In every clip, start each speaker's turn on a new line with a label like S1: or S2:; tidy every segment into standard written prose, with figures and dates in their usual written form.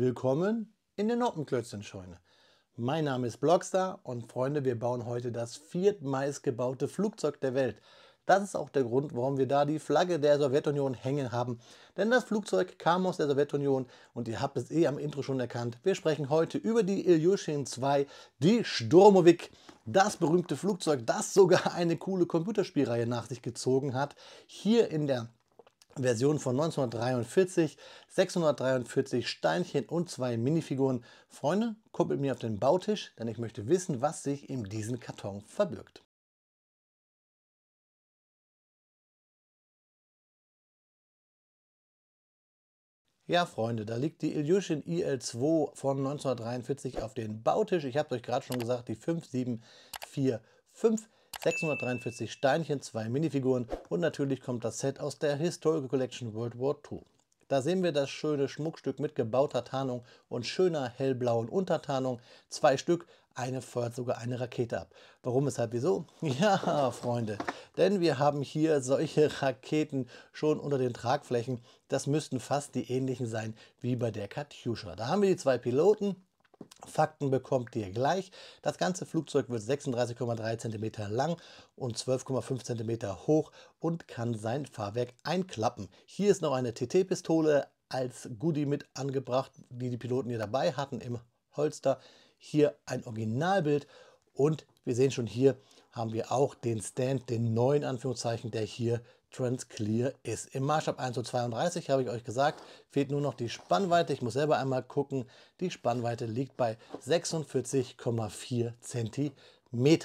S1: Willkommen in der Noppenklötzchen-Scheune. Mein Name ist Blockstar und Freunde, wir bauen heute das viertmeist gebaute Flugzeug der Welt. Das ist auch der Grund, warum wir da die Flagge der Sowjetunion hängen haben. Denn das Flugzeug kam aus der Sowjetunion und ihr habt es am Intro schon erkannt. Wir sprechen heute über die Ilyushin 2, die Sturmovik. Das berühmte Flugzeug, das sogar eine coole Computerspielreihe nach sich gezogen hat. Hier in der Version von 1943, 643 Steinchen und 2 Minifiguren. Freunde, kommt mit mir auf den Bautisch, denn ich möchte wissen, was sich in diesem Karton verbirgt. Ja, Freunde, da liegt die Ilyushin IL-2 von 1943 auf den Bautisch. Ich habe es euch gerade schon gesagt, die 5745. 643 Steinchen, 2 Minifiguren und natürlich kommt das Set aus der Historical Collection World War II. Da sehen wir das schöne Schmuckstück mit gebauter Tarnung und schöner hellblauen Untertarnung. 2 Stück, eine feuert sogar eine Rakete ab. Warum, weshalb, wieso? Ja, Freunde, denn wir haben hier solche Raketen schon unter den Tragflächen. Das müssten fast die ähnlichen sein wie bei der Katyusha. Da haben wir die 2 Piloten. Fakten bekommt ihr gleich. Das ganze Flugzeug wird 36,3 cm lang und 12,5 cm hoch und kann sein Fahrwerk einklappen. Hier ist noch eine TT-Pistole als Goodie mit angebracht, die die Piloten hier dabei hatten im Holster. Hier ein Originalbild und wir sehen schon, hier haben wir auch den Stand, den neuen Anführungszeichen, der hier Transclear ist. Im Maßstab 1:32 habe ich euch gesagt, fehlt nur noch die Spannweite. Ich muss selber einmal gucken. Die Spannweite liegt bei 46,4 cm.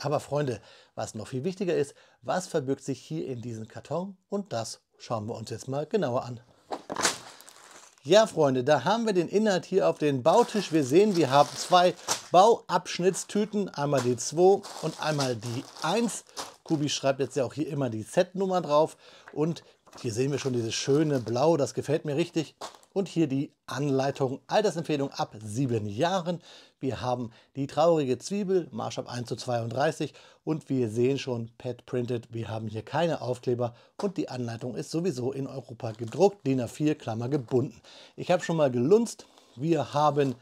S1: Aber Freunde, was noch viel wichtiger ist, was verbirgt sich hier in diesem Karton? Und das schauen wir uns jetzt mal genauer an. Ja, Freunde, da haben wir den Inhalt hier auf den Bautisch. Wir sehen, wir haben 2 Bauabschnittstüten, einmal die 2 und einmal die 1. Kubi schreibt jetzt ja auch hier immer die Z-Nummer drauf und hier sehen wir schon dieses schöne Blau, das gefällt mir richtig. Und hier die Anleitung, Altersempfehlung ab 7 Jahren. Wir haben die traurige Zwiebel, Maßstab 1:32 und wir sehen schon Pad Printed, wir haben hier keine Aufkleber und die Anleitung ist sowieso in Europa gedruckt, DIN A4 Klammer gebunden. Ich habe schon mal gelunzt, wir haben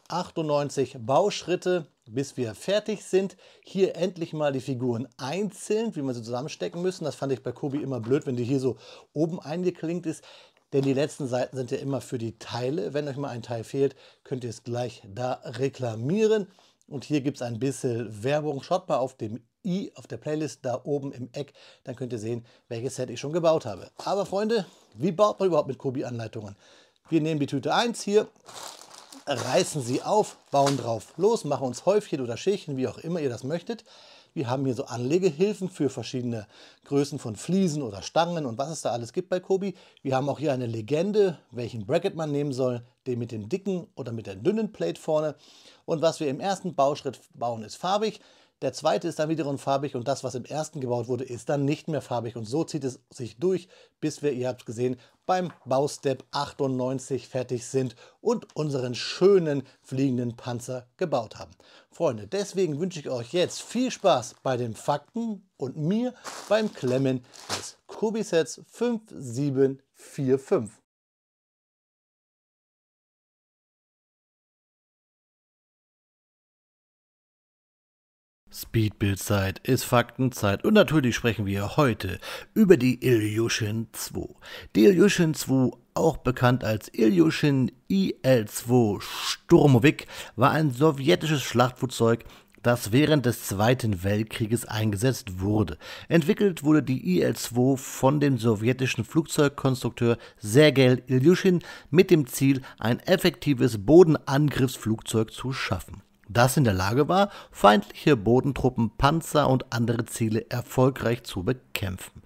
S1: 98 Bauschritte, bis wir fertig sind. Hier endlich mal die Figuren einzeln, wie wir sie zusammenstecken müssen. Das fand ich bei Kubi immer blöd, wenn die hier so oben eingeklinkt ist. Denn die letzten Seiten sind ja immer für die Teile. Wenn euch mal ein Teil fehlt, könnt ihr es gleich da reklamieren. Und hier gibt es ein bisschen Werbung. Schaut mal auf dem i, auf der Playlist da oben im Eck. Dann könnt ihr sehen, welches Set ich schon gebaut habe. Aber Freunde, wie baut man überhaupt mit Kubi-Anleitungen? Wir nehmen die Tüte 1 hier, reißen sie auf, bauen drauf los, machen uns Häufchen oder Schälchen, wie auch immer ihr das möchtet. Wir haben hier so Anlegehilfen für verschiedene Größen von Fliesen oder Stangen und was es da alles gibt bei Kubi. Wir haben auch hier eine Legende, welchen Bracket man nehmen soll, den mit dem dicken oder mit der dünnen Plate vorne. Und was wir im ersten Bauschritt bauen, ist farbig. Der zweite ist dann wiederum farbig und das, was im ersten gebaut wurde, ist dann nicht mehr farbig. Und so zieht es sich durch, bis wir, ihr habt es gesehen, beim Baustep 98 fertig sind und unseren schönen fliegenden Panzer gebaut haben. Freunde, deswegen wünsche ich euch jetzt viel Spaß bei den Fakten und mir beim Klemmen des Kubi-Sets 5745. Speedbildzeit ist Faktenzeit und natürlich sprechen wir heute über die Ilyushin 2. Die Ilyushin 2, auch bekannt als Ilyushin IL-2 Sturmovik, war ein sowjetisches Schlachtflugzeug, das während des Zweiten Weltkrieges eingesetzt wurde. Entwickelt wurde die IL-2 von dem sowjetischen Flugzeugkonstrukteur Sergei Ilyushin mit dem Ziel, ein effektives Bodenangriffsflugzeug zu schaffen, das in der Lage war, feindliche Bodentruppen, Panzer und andere Ziele erfolgreich zu bekämpfen.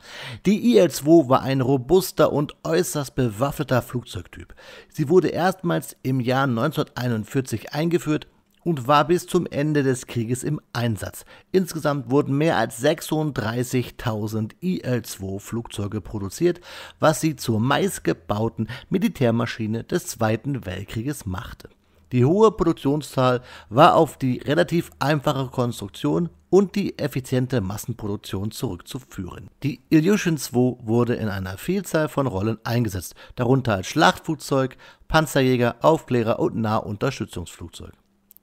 S1: Die IL-2 war ein robuster und äußerst bewaffneter Flugzeugtyp. Sie wurde erstmals im Jahr 1941 eingeführt und war bis zum Ende des Krieges im Einsatz. Insgesamt wurden mehr als 36.000 IL-2 Flugzeuge produziert, was sie zur meistgebauten Militärmaschine des Zweiten Weltkrieges machte. Die hohe Produktionszahl war auf die relativ einfache Konstruktion und die effiziente Massenproduktion zurückzuführen. Die Ilyushin II wurde in einer Vielzahl von Rollen eingesetzt, darunter als Schlachtflugzeug, Panzerjäger, Aufklärer und Nahunterstützungsflugzeug.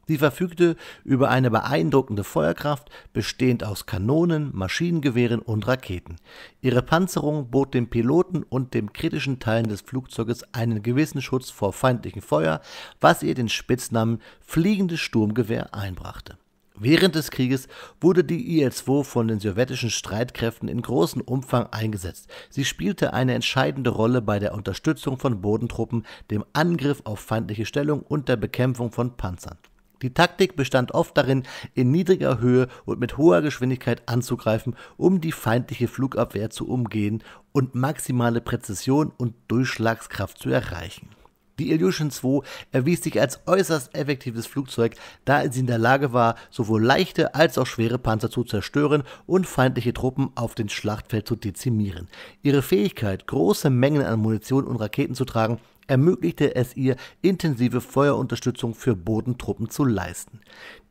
S1: Sie verfügte über eine beeindruckende Feuerkraft, bestehend aus Kanonen, Maschinengewehren und Raketen. Ihre Panzerung bot dem Piloten und den kritischen Teilen des Flugzeuges einen gewissen Schutz vor feindlichem Feuer, was ihr den Spitznamen »Fliegendes Sturmgewehr« einbrachte. Während des Krieges wurde die IL-2 von den sowjetischen Streitkräften in großem Umfang eingesetzt. Sie spielte eine entscheidende Rolle bei der Unterstützung von Bodentruppen, dem Angriff auf feindliche Stellungen und der Bekämpfung von Panzern. Die Taktik bestand oft darin, in niedriger Höhe und mit hoher Geschwindigkeit anzugreifen, um die feindliche Flugabwehr zu umgehen und maximale Präzision und Durchschlagskraft zu erreichen. Die Ilyushin II erwies sich als äußerst effektives Flugzeug, da sie in der Lage war, sowohl leichte als auch schwere Panzer zu zerstören und feindliche Truppen auf dem Schlachtfeld zu dezimieren. Ihre Fähigkeit, große Mengen an Munition und Raketen zu tragen, ermöglichte es ihr, intensive Feuerunterstützung für Bodentruppen zu leisten.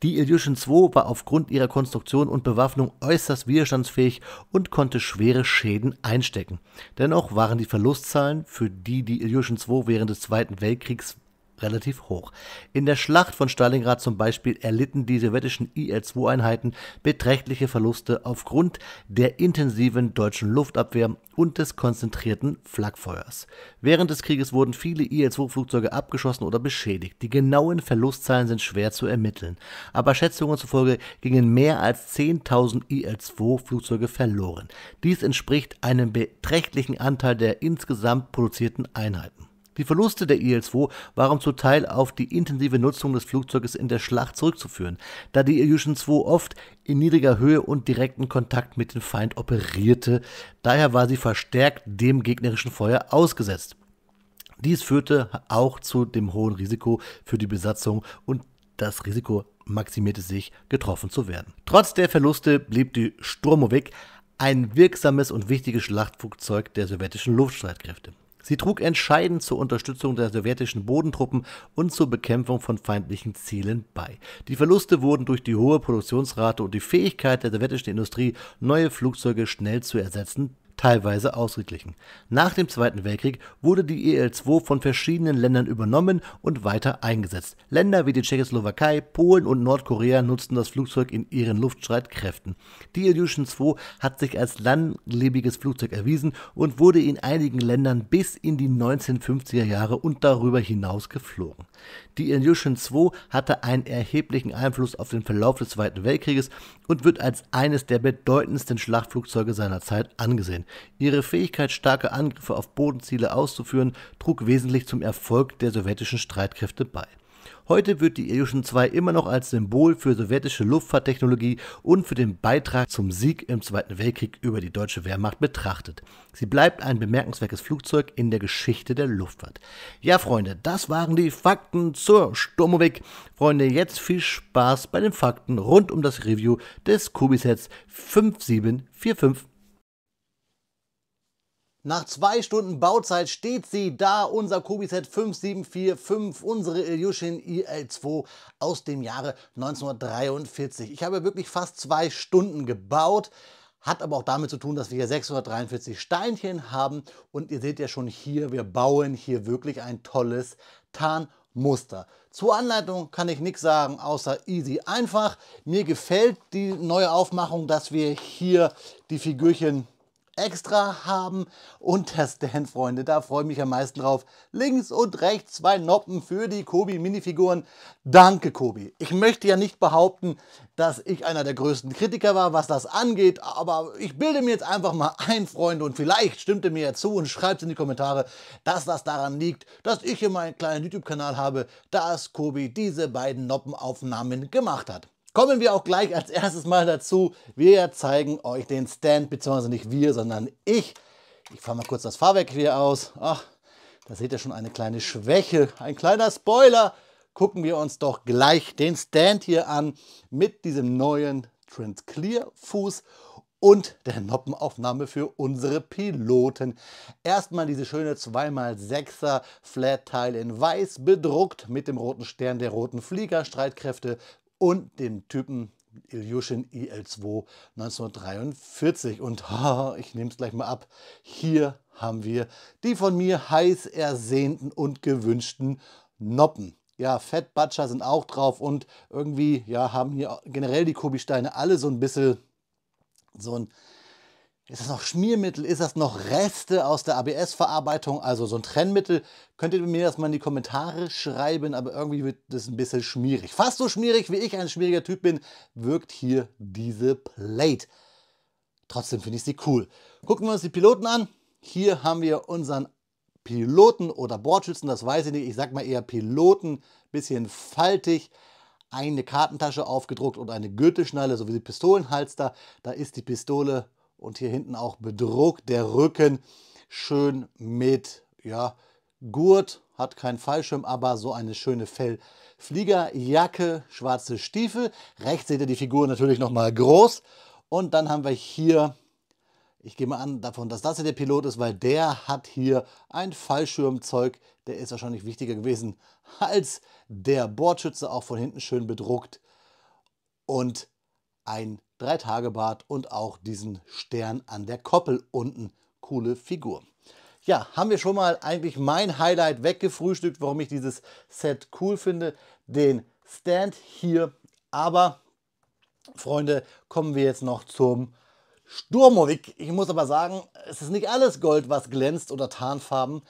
S1: Die Ilyushin II war aufgrund ihrer Konstruktion und Bewaffnung äußerst widerstandsfähig und konnte schwere Schäden einstecken. Dennoch waren die Verlustzahlen für die Ilyushin II während des Zweiten Weltkriegs relativ hoch. In der Schlacht von Stalingrad zum Beispiel erlitten die sowjetischen IL-2-Einheiten beträchtliche Verluste aufgrund der intensiven deutschen Luftabwehr und des konzentrierten Flakfeuers. Während des Krieges wurden viele IL-2-Flugzeuge abgeschossen oder beschädigt. Die genauen Verlustzahlen sind schwer zu ermitteln, aber Schätzungen zufolge gingen mehr als 10.000 IL-2-Flugzeuge verloren. Dies entspricht einem beträchtlichen Anteil der insgesamt produzierten Einheiten. Die Verluste der IL-2 waren zum Teil auf die intensive Nutzung des Flugzeuges in der Schlacht zurückzuführen, da die Ilyushin II oft in niedriger Höhe und direkten Kontakt mit dem Feind operierte. Daher war sie verstärkt dem gegnerischen Feuer ausgesetzt. Dies führte auch zu dem hohen Risiko für die Besatzung und das Risiko maximierte sich, getroffen zu werden. Trotz der Verluste blieb die Sturmovik ein wirksames und wichtiges Schlachtflugzeug der sowjetischen Luftstreitkräfte. Sie trug entscheidend zur Unterstützung der sowjetischen Bodentruppen und zur Bekämpfung von feindlichen Zielen bei. Die Verluste wurden durch die hohe Produktionsrate und die Fähigkeit der sowjetischen Industrie, neue Flugzeuge schnell zu ersetzen, teilweise ausgeglichen. Nach dem Zweiten Weltkrieg wurde die IL-2 von verschiedenen Ländern übernommen und weiter eingesetzt. Länder wie die Tschechoslowakei, Polen und Nordkorea nutzten das Flugzeug in ihren Luftstreitkräften. Die Ilyushin II hat sich als langlebiges Flugzeug erwiesen und wurde in einigen Ländern bis in die 1950er Jahre und darüber hinaus geflogen. Die Ilyushin II hatte einen erheblichen Einfluss auf den Verlauf des Zweiten Weltkrieges und wird als eines der bedeutendsten Schlachtflugzeuge seiner Zeit angesehen. Ihre Fähigkeit, starke Angriffe auf Bodenziele auszuführen, trug wesentlich zum Erfolg der sowjetischen Streitkräfte bei. Heute wird die Ilyushin II immer noch als Symbol für sowjetische Luftfahrttechnologie und für den Beitrag zum Sieg im Zweiten Weltkrieg über die deutsche Wehrmacht betrachtet. Sie bleibt ein bemerkenswertes Flugzeug in der Geschichte der Luftfahrt. Ja, Freunde, das waren die Fakten zur Sturmovik. Freunde, jetzt viel Spaß bei den Fakten rund um das Review des Cubisats 5745.
S2: Nach 2 Stunden Bauzeit steht sie da, unser Cubisat 5745, unsere Ilyushin IL-2 aus dem Jahre 1943. Ich habe wirklich fast 2 Stunden gebaut, hat aber auch damit zu tun, dass wir hier 643 Steinchen haben und ihr seht ja schon hier, wir bauen hier wirklich ein tolles Tarnmuster. Zur Anleitung kann ich nichts sagen, außer easy einfach. Mir gefällt die neue Aufmachung, dass wir hier die Figürchen extra haben und der Stand, Freunde, da freue ich mich am meisten drauf. Links und rechts 2 Noppen für die Kobi Minifiguren. Danke, Kobi. Ich möchte ja nicht behaupten, dass ich einer der größten Kritiker war, was das angeht, aber ich bilde mir jetzt einfach mal ein, Freunde, und vielleicht stimmt ihr mir ja zu und schreibt in die Kommentare, dass das daran liegt, dass ich hier meinen kleinen YouTube-Kanal habe, dass Kobi diese beiden Noppenaufnahmen gemacht hat. Kommen wir auch gleich als erstes mal dazu. Wir zeigen euch den Stand, beziehungsweise nicht wir, sondern ich. Ich fahre mal kurz das Fahrwerk hier aus. Ach, da seht ihr schon eine kleine Schwäche, ein kleiner Spoiler. Gucken wir uns doch gleich den Stand hier an mit diesem neuen Trans Clear Fuß und der Noppenaufnahme für unsere Piloten. Erstmal diese schöne 2x6er Flat-Teil in weiß bedruckt mit dem roten Stern der roten Fliegerstreitkräfte und dem Typen Ilyushin IL-2 1943. Und ich nehme es gleich mal ab. Hier haben wir die von mir heiß ersehnten und gewünschten Noppen. Ja, Fat Butcher sind auch drauf und irgendwie ja, haben hier generell die Kobi-Steine alle so ein bisschen so ein, ist das noch Schmiermittel, ist das noch Reste aus der ABS-Verarbeitung, also so ein Trennmittel? Könnt ihr mir das mal in die Kommentare schreiben, aber irgendwie wird das ein bisschen schmierig. Fast so schmierig, wie ich ein schmieriger Typ bin, wirkt hier diese Plate. Trotzdem finde ich sie cool. Gucken wir uns die Piloten an. Hier haben wir unseren Piloten oder Bordschützen, das weiß ich nicht, ich sag mal eher Piloten, bisschen faltig. Eine Kartentasche aufgedruckt und eine Gürtelschnalle sowie die Pistolenhalster. Da ist die Pistole und hier hinten auch bedruckt. Der Rücken schön mit ja, Gurt, hat keinen Fallschirm, aber so eine schöne Fellfliegerjacke, schwarze Stiefel. Rechts seht ihr die Figur natürlich nochmal groß. Und dann haben wir hier, ich gehe mal an davon, dass das hier der Pilot ist, weil der hat hier ein Fallschirmzeug. Der ist wahrscheinlich wichtiger gewesen als der Bordschütze, auch von hinten schön bedruckt. Und ein 3-Tage-Bart und auch diesen Stern an der Koppel unten. Coole Figur. Ja, haben wir schon mal eigentlich mein Highlight weggefrühstückt, warum ich dieses Set cool finde. Den Stand hier. Aber, Freunde, kommen wir jetzt noch zum Sturmovik. Ich muss aber sagen, es ist nicht alles Gold, was glänzt oder Tarnfarben.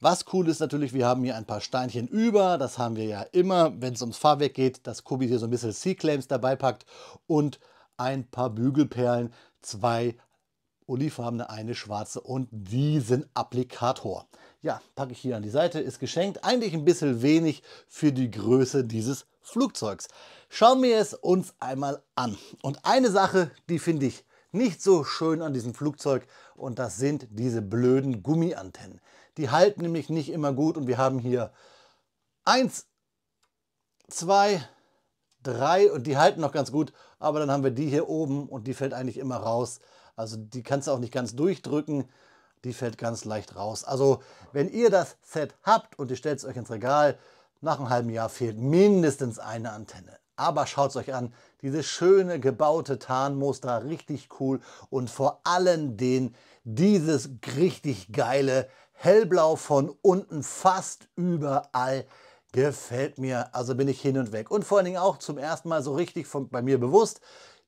S2: Was cool ist natürlich, wir haben hier ein paar Steinchen über. Das haben wir ja immer, wenn es ums Fahrwerk geht, dass Kobi hier so ein bisschen C-Claims dabei packt. Und ein paar Bügelperlen, 2 olivfarbene, eine schwarze und diesen Applikator. Ja, packe ich hier an die Seite, ist geschenkt. Eigentlich ein bisschen wenig für die Größe dieses Flugzeugs. Schauen wir es uns einmal an. Und eine Sache, die finde ich nicht so schön an diesem Flugzeug, und das sind diese blöden Gummiantennen. Die halten nämlich nicht immer gut und wir haben hier 1, 2, 3 und die halten noch ganz gut, aber dann haben wir die hier oben und die fällt eigentlich immer raus. Also die kannst du auch nicht ganz durchdrücken, die fällt ganz leicht raus. Also wenn ihr das Set habt und ihr stellt es euch ins Regal, nach einem halben Jahr fehlt mindestens eine Antenne. Aber schaut es euch an, diese schöne gebaute Tarnmuster, richtig cool und vor allen Dingen dieses richtig geile Hellblau von unten fast überall. Gefällt mir, also bin ich hin und weg. Und vor allen Dingen auch zum ersten Mal so richtig bei mir bewusst,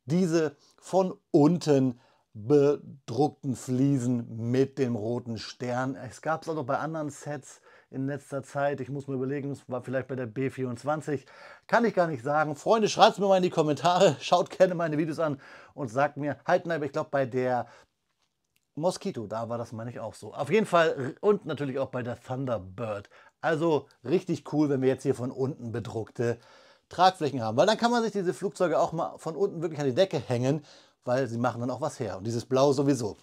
S2: diese von unten bedruckten Fliesen mit dem roten Stern. Es gab es auch noch bei anderen Sets in letzter Zeit. Ich muss mir überlegen, es war vielleicht bei der B24. Kann ich gar nicht sagen. Freunde, schreibt es mir mal in die Kommentare. Schaut gerne meine Videos an und sagt mir, halt, nein, ich glaube bei der Mosquito, da war das, meine ich, auch so. Auf jeden Fall und natürlich auch bei der Thunderbird. Also richtig cool, wenn wir jetzt hier von unten bedruckte Tragflächen haben. Weil dann kann man sich diese Flugzeuge auch mal von unten wirklich an die Decke hängen, weil sie machen dann auch was her. Und dieses Blau sowieso.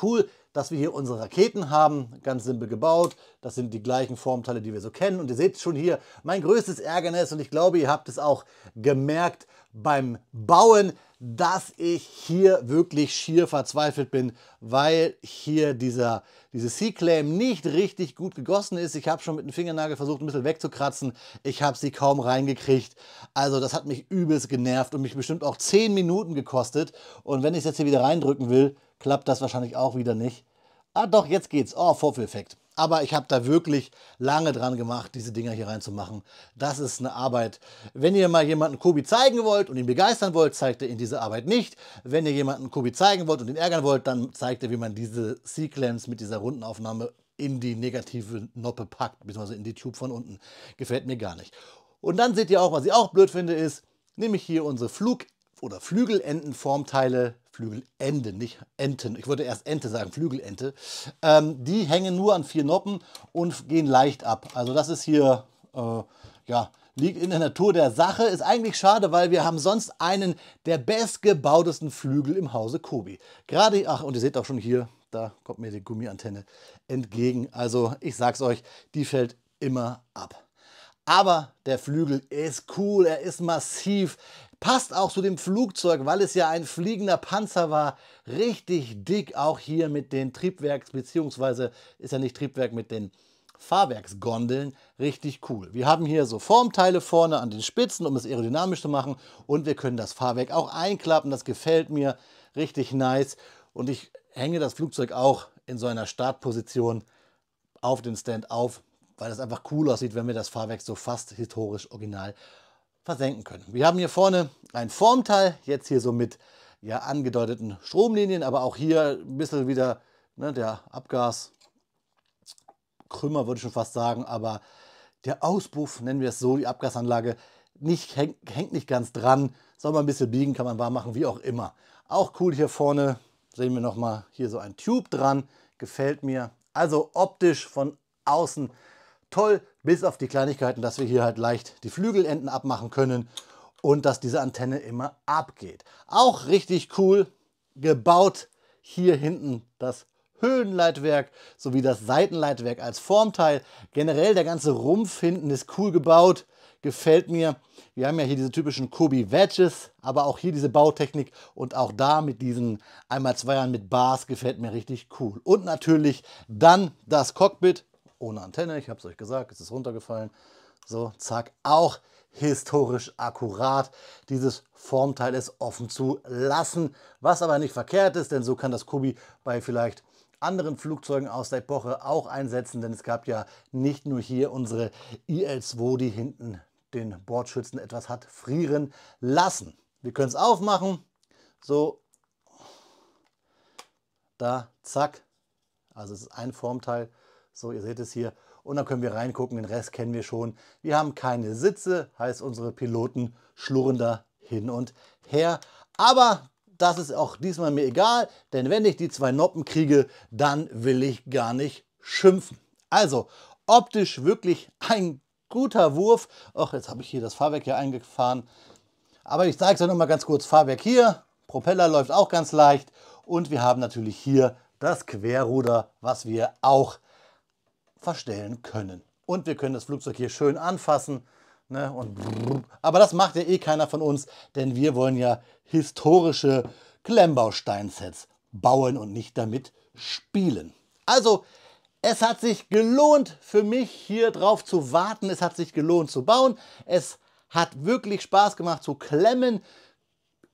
S2: Cool, dass wir hier unsere Raketen haben, ganz simpel gebaut. Das sind die gleichen Formteile, die wir so kennen. Und ihr seht schon hier mein größtes Ärgernis, und ich glaube, ihr habt es auch gemerkt beim Bauen, dass ich hier wirklich schier verzweifelt bin, weil hier dieses C-Claim nicht richtig gut gegossen ist. Ich habe schon mit dem Fingernagel versucht, ein bisschen wegzukratzen. Ich habe sie kaum reingekriegt. Also das hat mich übelst genervt und mich bestimmt auch 10 Minuten gekostet. Und wenn ich es jetzt hier wieder reindrücken will, klappt das wahrscheinlich auch wieder nicht. Ah doch, jetzt geht's. Oh, Vorführeffekt. Aber ich habe da wirklich lange dran gemacht, diese Dinger hier reinzumachen. Das ist eine Arbeit. Wenn ihr mal jemanden Kobi zeigen wollt und ihn begeistern wollt, zeigt ihr ihn diese Arbeit nicht. Wenn ihr jemanden Kobi zeigen wollt und ihn ärgern wollt, dann zeigt ihr, wie man diese C-Clams mit dieser Rundenaufnahme in die negative Noppe packt, beziehungsweise in die Tube von unten. Gefällt mir gar nicht. Und dann seht ihr auch, was ich auch blöd finde, ist, nämlich hier unsere oder Flügelentenformteile, Flügelende, nicht Enten, ich wollte erst Ente sagen, Flügelente, die hängen nur an 4 Noppen und gehen leicht ab. Also das ist hier, ja, liegt in der Natur der Sache, ist eigentlich schade, weil wir haben sonst einen der bestgebautesten Flügel im Hause Kobi. Gerade, ach, und ihr seht auch schon hier, da kommt mir die Gummiantenne entgegen. Also ich sag's euch, die fällt immer ab. Aber der Flügel ist cool, er ist massiv, Passt auch zu dem Flugzeug, weil es ja ein fliegender Panzer war. Richtig dick, auch hier mit den Triebwerks, beziehungsweise ist ja nicht Triebwerk, mit den Fahrwerksgondeln. Richtig cool. Wir haben hier so Formteile vorne an den Spitzen, um es aerodynamisch zu machen. Und wir können das Fahrwerk auch einklappen. Das gefällt mir richtig nice. Und ich hänge das Flugzeug auch in so einer Startposition auf den Stand auf, weil es einfach cool aussieht, wenn wir das Fahrwerk so fast historisch original versenken können. Wir haben hier vorne ein Formteil, jetzt hier so mit ja, angedeuteten Stromlinien, aber auch hier ein bisschen wieder der Abgaskrümmer, würde ich schon fast sagen, aber der Auspuff, nennen wir es so, die Abgasanlage, hängt nicht ganz dran, soll man ein bisschen biegen, kann man warm machen, wie auch immer. Auch cool hier vorne, sehen wir nochmal hier so ein Tube dran, gefällt mir. Also optisch von außen toll, bis auf die Kleinigkeiten, dass wir hier halt leicht die Flügelenden abmachen können und dass diese Antenne immer abgeht. Auch richtig cool gebaut. Hier hinten das Höhenleitwerk sowie das Seitenleitwerk als Formteil. Generell der ganze Rumpf hinten ist cool gebaut, gefällt mir. Wir haben ja hier diese typischen Kobi Wedges, aber auch hier diese Bautechnik und auch da mit diesen 1x2ern mit Bars gefällt mir richtig cool. Und natürlich dann das Cockpit. Ohne Antenne, ich habe es euch gesagt, es ist runtergefallen. So, zack, auch historisch akkurat. Dieses Formteil ist offen zu lassen, was aber nicht verkehrt ist, denn so kann das Kobi bei vielleicht anderen Flugzeugen aus der Epoche auch einsetzen, denn es gab ja nicht nur hier unsere IL-2, die hinten den Bordschützen etwas hat frieren lassen. Wir können es aufmachen, so, da, zack, also es ist ein Formteil. So, ihr seht es hier. Und dann können wir reingucken, den Rest kennen wir schon. Wir haben keine Sitze, heißt unsere Piloten schlurren da hin und her. Aber das ist auch diesmal mir egal, denn wenn ich die 2 Noppen kriege, dann will ich gar nicht schimpfen. Also optisch wirklich ein guter Wurf. Ach, jetzt habe ich hier das Fahrwerk hier eingefahren. Aber ich zeige es euch noch mal ganz kurz. Fahrwerk hier, Propeller läuft auch ganz leicht. Und wir haben natürlich hier das Querruder, was wir auch verstellen können. Und wir können das Flugzeug hier schön anfassen. Ne, aber das macht ja eh keiner von uns, denn wir wollen ja historische Klemmbausteinsets bauen und nicht damit spielen. Also, es hat sich gelohnt für mich hier drauf zu warten. Es hat sich gelohnt zu bauen. Es hat wirklich Spaß gemacht zu klemmen.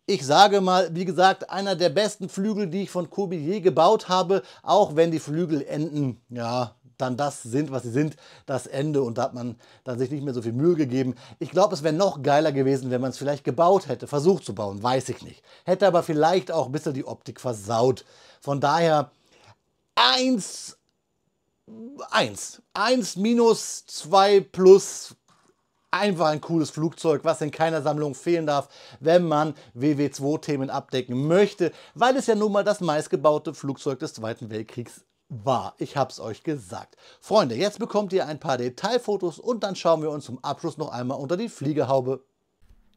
S2: Ich sage mal, wie gesagt, einer der besten Flügel, die ich von Kobi je gebaut habe, auch wenn die Flügelenden, ja, dann das sind, was sie sind, das Ende, und da hat man dann sich nicht mehr so viel Mühe gegeben. Ich glaube, es wäre noch geiler gewesen, wenn man es vielleicht gebaut hätte, versucht zu bauen, weiß ich nicht. Hätte aber vielleicht auch ein bisschen die Optik versaut. Von daher 1 minus 2 plus. Einfach ein cooles Flugzeug, was in keiner Sammlung fehlen darf, wenn man WW2-Themen abdecken möchte, weil es ja nun mal das meistgebaute Flugzeug des Zweiten Weltkriegs war. Ich habe es euch gesagt. Freunde, jetzt bekommt ihr ein paar Detailfotos und dann schauen wir uns zum Abschluss noch einmal unter die Fliegehaube.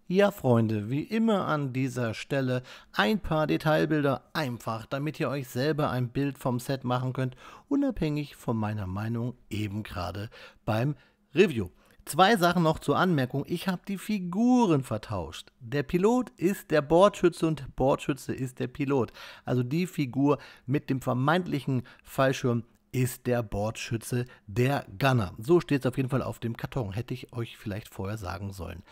S1: Ja, Freunde, wie immer an dieser Stelle ein paar Detailbilder, einfach, damit ihr euch selber ein Bild vom Set machen könnt, unabhängig von meiner Meinung eben gerade beim Review. 2 Sachen noch zur Anmerkung. Ich habe die Figuren vertauscht. Der Pilot ist der Bordschütze und der Bordschütze ist der Pilot. Also die Figur mit dem vermeintlichen Fallschirm ist der Bordschütze, der Gunner. So steht es auf jeden Fall auf dem Karton. Hätte ich euch vielleicht vorher sagen sollen.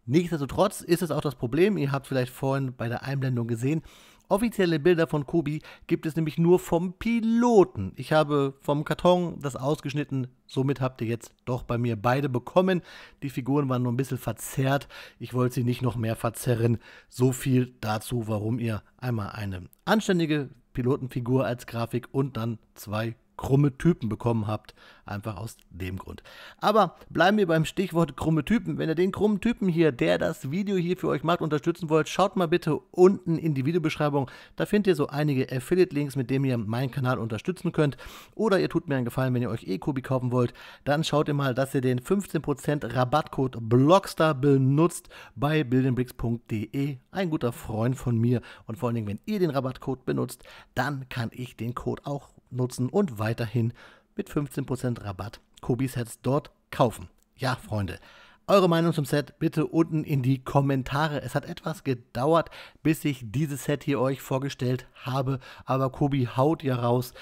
S1: Nichtsdestotrotz ist es auch das Problem, ihr habt vielleicht vorhin bei der Einblendung gesehen, offizielle Bilder von Kobi gibt es nämlich nur vom Piloten. Ich habe vom Karton das ausgeschnitten, somit habt ihr jetzt doch bei mir beide bekommen. Die Figuren waren nur ein bisschen verzerrt, ich wollte sie nicht noch mehr verzerren. So viel dazu, warum ihr einmal eine anständige Pilotenfigur als Grafik und dann 2 krumme Typen bekommen habt, einfach aus dem Grund. Aber bleiben wir beim Stichwort krumme Typen. Wenn ihr den krummen Typen hier, der das Video hier für euch macht, unterstützen wollt, schaut mal bitte unten in die Videobeschreibung. Da findet ihr so einige Affiliate-Links, mit denen ihr meinen Kanal unterstützen könnt. Oder ihr tut mir einen Gefallen, wenn ihr euch Kobi kaufen wollt, dann schaut ihr mal, dass ihr den 15% Rabattcode BLOGSTAR benutzt bei buildingbricks.de. Ein guter Freund von mir, und vor allen Dingen, wenn ihr den Rabattcode benutzt, dann kann ich den Code auch nutzen und weiterhin mit 15% Rabatt Kobi-Sets dort kaufen. Ja, Freunde,
S2: Eure Meinung zum Set bitte unten in die Kommentare. Es hat etwas gedauert, bis ich dieses Set hier euch vorgestellt habe, aber Kobi haut ja raus,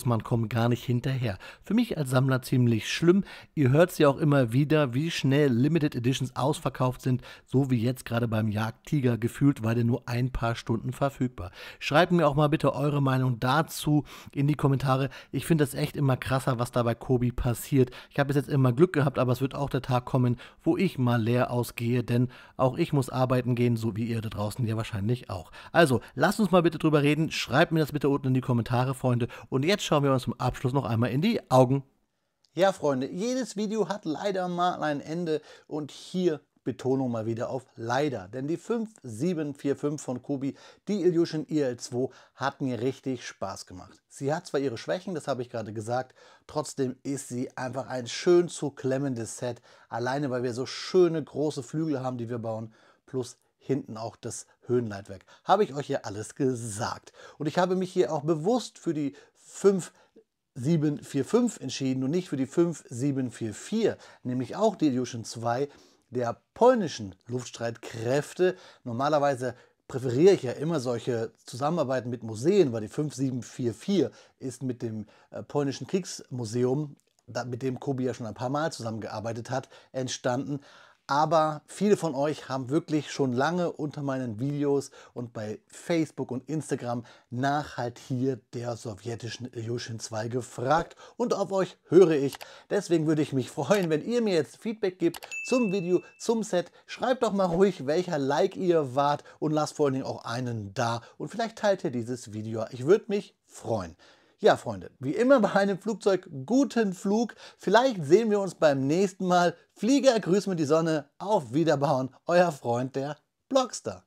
S2: man kommt gar nicht hinterher. Für mich als Sammler ziemlich schlimm. Ihr hört es ja auch immer wieder, wie schnell Limited Editions ausverkauft sind, so wie jetzt gerade beim Jagdtiger gefühlt, weil der nur ein paar Stunden verfügbar. Schreibt mir auch mal bitte eure Meinung dazu in die Kommentare. Ich finde es echt immer krasser, was da bei Kobi passiert. Ich habe bis jetzt immer Glück gehabt, aber es wird auch der Tag kommen, wo ich mal leer ausgehe, denn auch ich muss arbeiten gehen, so wie ihr da draußen ja wahrscheinlich auch. Also, lasst uns mal bitte drüber reden, schreibt mir das bitte unten in die Kommentare, Freunde, und jetzt schauen wir uns zum Abschluss noch einmal in die Augen.
S1: Ja, Freunde, jedes Video hat leider mal ein Ende und hier Betonung mal wieder auf leider, denn die 5745 von Kobi, die Ilyushin IL-2, hat mir richtig Spaß gemacht. Sie hat zwar ihre Schwächen, das habe ich gerade gesagt, trotzdem ist sie einfach ein schön zu klemmendes Set, alleine weil wir so schöne große Flügel haben, die wir bauen, plus hinten auch das Höhenleitwerk. Habe ich euch ja alles gesagt. Und ich habe mich hier auch bewusst für die 5745 entschieden und nicht für die 5744, nämlich auch die Ilyushin 2 der polnischen Luftstreitkräfte. Normalerweise präferiere ich ja immer solche Zusammenarbeiten mit Museen, weil die 5744 ist mit dem polnischen Kriegsmuseum, mit dem Kobi ja schon ein paar Mal zusammengearbeitet hat, entstanden. Aber viele von euch haben wirklich schon lange unter meinen Videos und bei Facebook und Instagram nach halt hier der sowjetischen Ilyushin 2 gefragt und auf euch höre ich. Deswegen würde ich mich freuen, wenn ihr mir jetzt Feedback gebt zum Video, zum Set. Schreibt doch mal ruhig, welcher Like ihr wart und lasst vor allen Dingen auch einen da und vielleicht teilt ihr dieses Video. Ich würde mich freuen. Ja, Freunde, wie immer bei einem Flugzeug, guten Flug. Vielleicht sehen wir uns beim nächsten Mal. Flieger, grüß mit die Sonne. Auf Wiederbauen, euer Freund, der Blockstar.